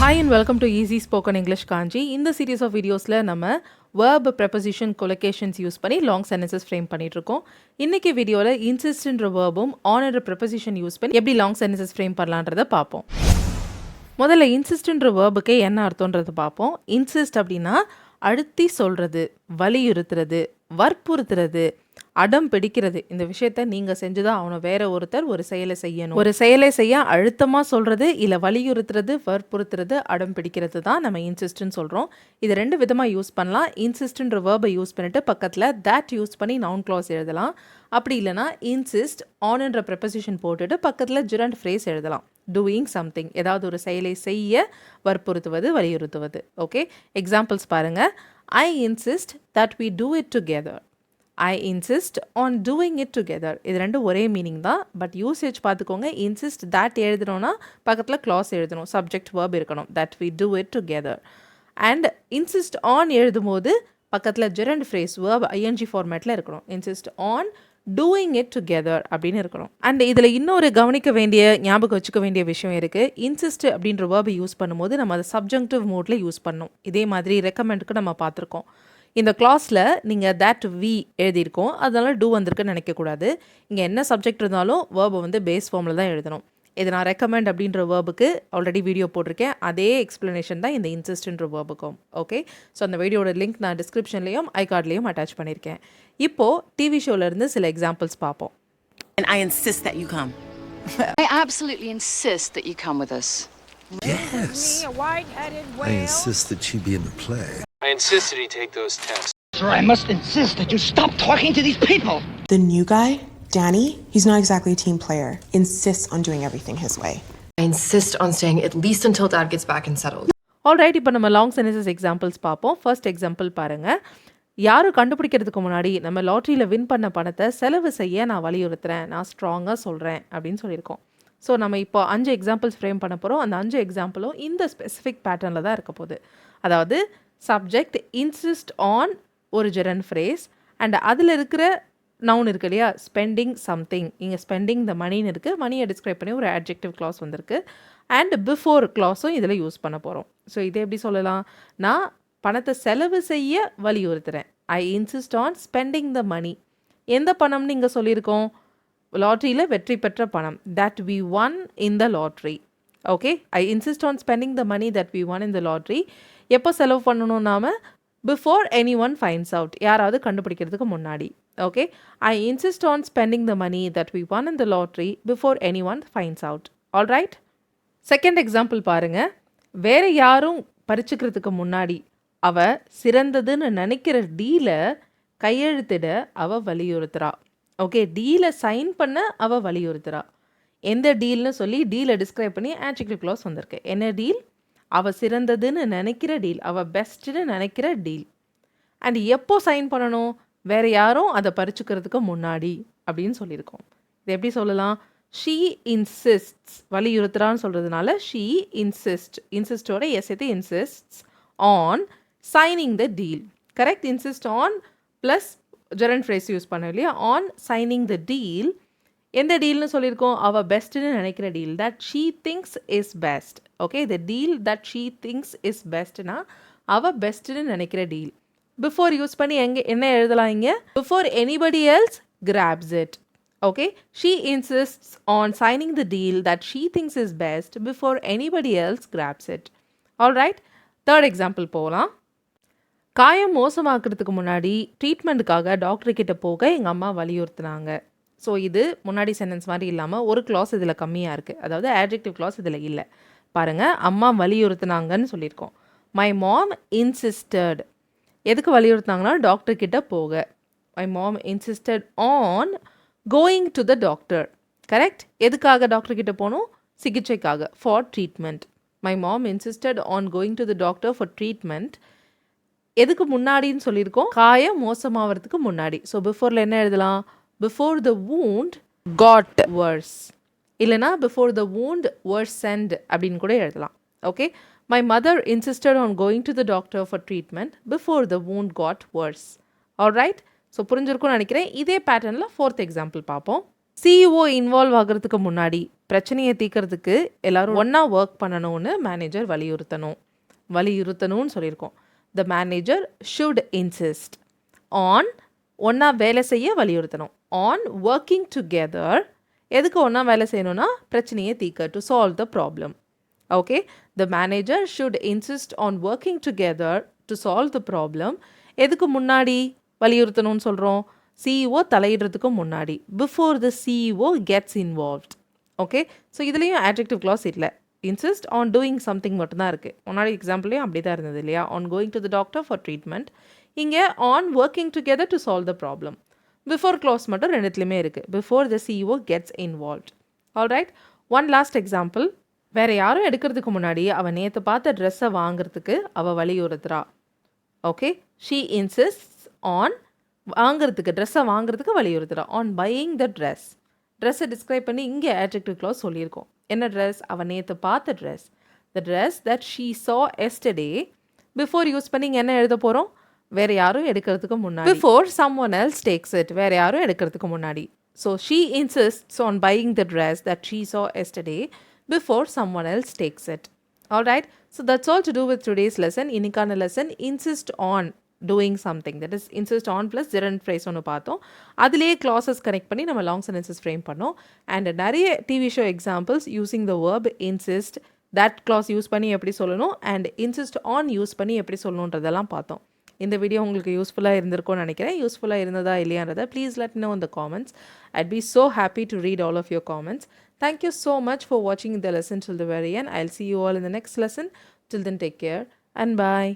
Hi and welcome to Easy Spoken English Kanji. இந்த series of வீடியோஸில் நம்ம verb, preposition, collocations use பண்ணி long sentences frame பண்ணிட்டு இருக்கோம். இன்னைக்கு வீடியோவில் இன்சிஸ்ட்ன்ற வேர்பும் ஆன்ன்ற preposition யூஸ் பண்ணி எப்படி லாங் சென்டென்சஸ் ஃப்ரேம் பண்ணலான்றதை பார்ப்போம். முதல்ல இன்சிஸ்ட்ன்ற வேர்புக்கு என்ன அர்த்தம்ன்றது பார்ப்போம். இன்சிஸ்ட் அப்படின்னா அழுத்தி சொல்கிறது, வலியுறுத்துறது, வற்புறுத்துறது, அடம் பிடிக்கிறது. இந்த விஷயத்த நீங்கள் செஞ்சுதான் அவனை வேற ஒருத்தர் ஒரு செயலை செய்யணும். ஒரு செயலை செய்ய அழுத்தமாக சொல்கிறது, இல்லை வலியுறுத்துறது, வற்புறுத்துறது, அடம் பிடிக்கிறது தான் நம்ம இன்சிஸ்ட்னு சொல்கிறோம். இது ரெண்டு விதமாக யூஸ் பண்ணலாம். இன்சிஸ்ட்ன்ற வேர்பை யூஸ் பண்ணிட்டு பக்கத்தில் that யூஸ் பண்ணி நவுன் கிளாஸ் எழுதலாம். அப்படி இல்லைனா இன்சிஸ்ட் ஆன்ன்ற ப்ரெப்போசிஷன் போட்டுட்டு பக்கத்தில் gerund phrase எழுதலாம். டூயிங் சம்திங், ஏதாவது ஒரு செயலை செய்ய வற்புறுத்துவது, வலியுறுத்துவது. ஓகே, எக்ஸாம்பிள்ஸ் பாருங்கள். I insist that we do it together. I insist on doing it together. இது ரெண்டும் ஒரே மீனிங் தான், பட் யூசேஜ் பார்த்துக்கோங்க. இன்சிஸ்ட் that எழுதணும்னா பக்கத்தில் clause எழுதணும், சப்ஜெக்ட் verb இருக்கணும். that we do it together. And insist on எழுதும்போது பக்கத்தில் gerund phrase verb ing ஃபார்மேட்டில் இருக்கணும். insist on doing it together அப்படின்னு இருக்கணும். அண்ட் இதில் இன்னொரு கவனிக்க வேண்டிய, ஞாபகம் வச்சுக்க வேண்டிய விஷயம் இருக்குது. இன்சிஸ்ட் அப்படின்ற வேர்பை யூஸ் பண்ணும்போது நம்ம அதை சப்ஜெக்டிவ் மோடில் யூஸ் பண்ணணும். இதே மாதிரி ரெக்கமெண்டுக்கு நம்ம பார்த்துருக்கோம். இந்த கிளாஸில் நீங்கள் that we எழுதியிருக்கோம், அதனால் do வந்திருக்குன்னு நினைக்கக்கூடாது. இங்கே என்ன சப்ஜெக்ட் இருந்தாலும் வேர்பை வந்து பேஸ் ஃபார்மில் தான் எழுதணும். இது நான் ரெக்கமெண்ட் அப்படின்ற வேர்புக்கு ஆல்ரெடி வீடியோ போட்டிருக்கேன். அதே எக்ஸ்ப்ளனேஷன் தான் இந்த இன்சிஸ்ட்ன்ற வேர்புக்கும். ஓகே, ஸோ அந்த வீடியோட லிங்க் நான் டிஸ்கிரிப்ஷன்லேயும் ஐகார்ட்லேயும் அட்டாச் பண்ணியிருக்கேன். இப்போது டிவி ஷோலேருந்து சில எக்ஸாம்பிள்ஸ் பார்ப்போம். And I insist that you come. I absolutely insist that you come with us. Yes. I insist that she be in the play. I insist that he take those tests. Sir, I must insist that you stop talking to these people. The new guy, Danny, he's not exactly a team player. Insists on doing everything his way. I insist on staying at least until Dad gets back and settled. Alright, இப்போ நம்ம long sentences examples பார்ப்போம். First example பாருங்கள். யாரும் கண்டுபிடிக்கிறதுக்கு முன்னாடி நம்ம லாட்ரியில் win பண்ண பணத்தை செலவு செய்ய நான் வலியுறுத்துறேன், நான் ஸ்ட்ராங்காக சொல்கிறேன் அப்படின்னு சொல்லியிருக்கோம். ஸோ நம்ம இப்போ 5 எக்ஸாம்பிள்ஸ் ஃப்ரேம் பண்ண போகிறோம். அந்த 5 எக்ஸாம்பிளும் இந்த ஸ்பெசிஃபிக் பேட்டர்னில் தான் இருக்க போகுது. அதாவது சப்ஜெக்ட் இன்சிஸ்ட் ஆன் ஒரு gerund phrase அண்ட் அதில் இருக்கிற நவுன் இருக்கு இல்லையா, ஸ்பெண்டிங் சம்திங். இங்கே ஸ்பெண்டிங் த மணின்னு இருக்குது, மணியை டிஸ்கிரைப் பண்ணி ஒரு adjective clause வந்திருக்கு. அண்ட் பிஃபோர் கிளாஸும் இதில் யூஸ் பண்ண போகிறோம். ஸோ இதை எப்படி சொல்லலாம், நான் பணத்தை செலவு செய்ய வலியுறுத்துகிறேன். I insist on spending the money. எந்த பணம்னு இங்கே சொல்லியிருக்கோம், லாட்ரியில் வெற்றி பெற்ற பணம், that we won in the lottery. Okay, I insist on spending the money that we won in the lottery. எப்போ செலவு பண்ணணும் நாம, before any one finds out, யாராவது கண்டுபிடிக்கிறதுக்கு முன்னாடி. Okay, I insist on spending the money that we won in the lottery before anyone finds out. Alright, second example பாருங்கள். வேறு யாரும் பறிச்சுக்கிறதுக்கு முன்னாடி அவ சிறந்ததுன்னு நினைக்கிற டீலை கையெழுத்திட அவ வலியுறுத்துறா. ஓகே, டீலை சைன் பண்ண அவ வலியுறுத்துறா. எந்த டீல்னு சொல்லி டீலை டிஸ்கிரைப் பண்ணி adjective clause வந்திருக்கு. என்ன டீல், அவள் சிறந்ததுன்னு நினைக்கிற டீல், அவள் பெஸ்ட்டுன்னு நினைக்கிற டீல். அண்ட் எப்போ சைன் பண்ணணும், வேறு யாரும் அதை பறிச்சுக்கிறதுக்கு முன்னாடி அப்படின்னு சொல்லியிருக்கோம். இது எப்படி சொல்லலாம், ஷீ இன்சிஸ்ட்ஸ், வலியுறுத்துறான்னு சொல்கிறதுனால ஷீ இன்சிஸ்ட், இன்சிஸ்டோட சேர்த்து insists on signing the deal. Correct, insist on plus gerund phrase use பண்ண இல்லையா, ஆன் சைனிங் த டீல். எந்த டீல்னு சொல்லியிருக்கோம், அவள் பெஸ்ட்டுன்னு நினைக்கிற deal, that she thinks is best. Okay, the deal that she thinks is பெஸ்ட்னா அவள் பெஸ்ட்டுன்னு நினைக்கிற டீல். பிஃபோர் யூஸ் பண்ணி என்ன எழுதலாம் இங்கே, before anybody else grabs it. Okay, she insists on signing the deal that she thinks is best before anybody else grabs it. Alright, third example போகலாம். காயம் மோசமாக்குறதுக்கு முன்னாடி ட்ரீட்மெண்ட்டுக்காக டாக்டர்கிட்ட போக எங்கள் அம்மா வலியுறுத்தினாங்க. ஸோ இது முன்னாடி சென்டென்ஸ் மாதிரி இல்லாமல் ஒரு கிளாஸ் இதில் கம்மியாக இருக்குது, அதாவது adjective clause இதில் இல்லை. பாருங்கள், அம்மா வலியுறுத்தினாங்கன்னு சொல்லியிருக்கோம். மை மாம் இன்சிஸ்டட், எதுக்கு வலியுறுத்தினாங்கன்னா டாக்டர்கிட்ட போக. My mom insisted on going to the doctor. Correct, எதுக்காக டாக்டர்கிட்ட போகணும், சிகிச்சைக்காக, for treatment. My mom insisted on going to the doctor for treatment. எதுக்கு முன்னாடின்னு சொல்லியிருக்கோம், காயம் மோசமாகிறதுக்கு முன்னாடி. ஸோ பிஃபோரில் என்ன எழுதலாம், before the wound got worse, இல்லைனா பிஃபோர் த wound worsened அப்படின்னு கூட எழுதலாம். Okay, my mother insisted on going to the doctor for treatment before the wound got worse. Alright, so புரிஞ்சிருக்கும்னு நினைக்கிறேன். இதே பேட்டர்னில் ஃபோர்த் எக்ஸாம்பிள் பார்ப்போம். சிஇஓ இன்வால்வ் ஆகிறதுக்கு முன்னாடி பிரச்சனையை தீர்க்கறதுக்கு எல்லாரும் ஒன்றா ஒர்க் பண்ணணும்னு மேனேஜர் வலியுறுத்தணும்னு சொல்லியிருக்கோம். த மேனேஜர் ஷுட் இன்சிஸ்ட் ஆன் ஒன்றா வேலை செய்ய வலியுறுத்தணும். ஆன் ஒர்க்கிங் டுகெதர் எதுக்கு ஒன்றா வேலை செய்யணும்னா பிரச்சனையை தீர்க்க, to solve the problem. Okay, the manager should insist on working together to solve the problem. எதுக்கு முன்னாடி வலியுறுத்தணும்னு சொல்கிறோம்? சிஇஓ தலையிடுறதுக்கு முன்னாடி, before the CEO gets involved. Okay, so இதுலேயும் adjective clause இல்லை. இன்சிஸ்ட் ஆன் டூயிங் சம்திங் மட்டும்தான் இருக்குது. முன்னாடி எக்ஸாம்பிளையும் அப்படி தான் இருந்தது இல்லையா? On going to the doctor for treatment. இங்கே on working together to solve the problem. Before clause மட்டும் ரெண்டுத்துலையுமே இருக்குது. Before the CEO gets involved. Alright, one last example. வேறு யாரும் எடுக்கிறதுக்கு முன்னாடி அவள் நேற்று பார்த்த ட்ரெஸ்ஸை வாங்குறதுக்கு அவள் வலியுறுத்துறா. ஓகே, ஷீ இன்சிஸ்ட்ஸ் ஆன் ட்ரெஸ்ஸை வாங்குறதுக்கு வலியுறுத்துறா. On buying the dress. ட்ரெஸ்ஸை டிஸ்கிரைப் பண்ணி இங்கே adjective clause சொல்லியிருக்கோம். என்ன ட்ரெஸ்? அவள் நேற்று பார்த்த dress. The dress that she saw yesterday. Before use பண்ணி இங்கே என்ன எழுத போகிறோம்? வேறு யாரும் எடுக்கிறதுக்கு முன்னாடி. Before someone else takes it. வேறு யாரும் எடுக்கிறதுக்கு முன்னாடி. So she insists on buying the dress that she saw yesterday before someone else takes it. Alright, so that's all to do with today's lesson. இன்னைக்கான lesson insist on doing something, that is insist on plus gerund phrase ஒன்று பார்த்தோம். அதுலேயே clauses connect பண்ணி நம்ம long sentences frame பண்ணோம். and நிறைய TV show examples using the verb insist, that clause use பண்ணி எப்படி சொல்லணும் and insist on யூஸ் பண்ணி எப்படி சொல்லணுன்றதெல்லாம் பார்த்தோம். இந்த வீடியோ உங்களுக்கு யூஸ்ஃபுல்லாக இருந்திருக்கும்னு நினைக்கிறேன். யூஸ்ஃபுல்லாக இருந்ததா இல்லையான்றதை please let me know in the comments. I'd be so happy to read all of your comments. Thank you so much for watching the lesson till the very end. I'll see you all in the next lesson. Till then, take care and bye.